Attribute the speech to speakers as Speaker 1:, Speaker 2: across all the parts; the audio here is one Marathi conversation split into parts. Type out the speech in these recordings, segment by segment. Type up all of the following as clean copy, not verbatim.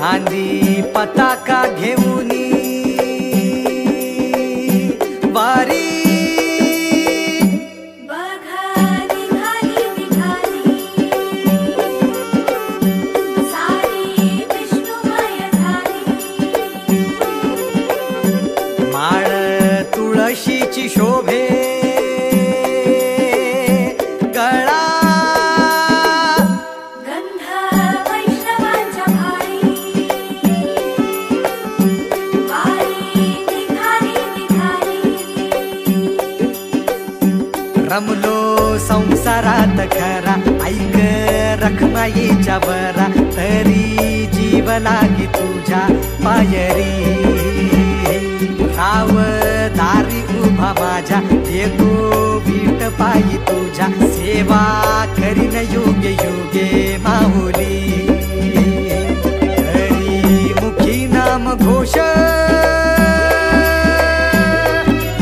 Speaker 1: खांदी पताका घेऊनी वारी माळ तुळशीची शोभे गळा
Speaker 2: गंध वैष्णवांच्या भारी वारी निघाली
Speaker 1: रमलो संसारात खरा ऐक रखमाईच्या बरा तरी जीव लागी तुझ्या पायरी राव दारी उभा माझ्या एको वीट पायी तुझ्या सेवा करीन योग्य योगे माऊली हरी मुखी नाम घोष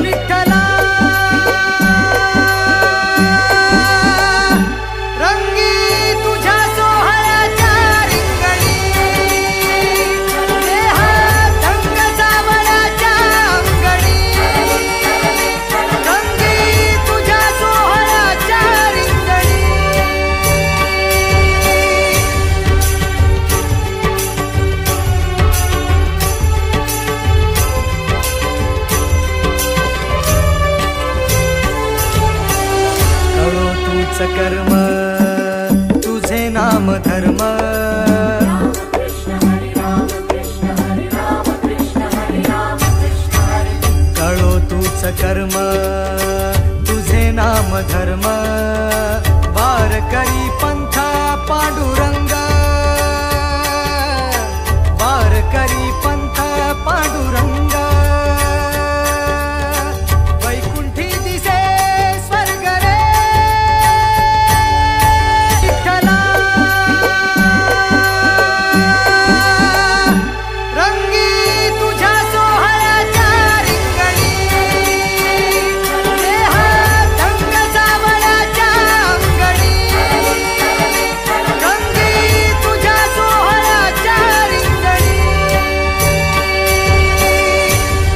Speaker 1: विठ्ठला रंगी तुझ्या सोहळ्याच्या रिंगणी देहात ढंग सावळ्याच्या अंगणी रंगी तुझ्या सोहळ्याच्या रिंगणी कळो तूच कर्म तुझे नाम धर्म कळो तूच कर्म तुझे नाम धर्म वार करी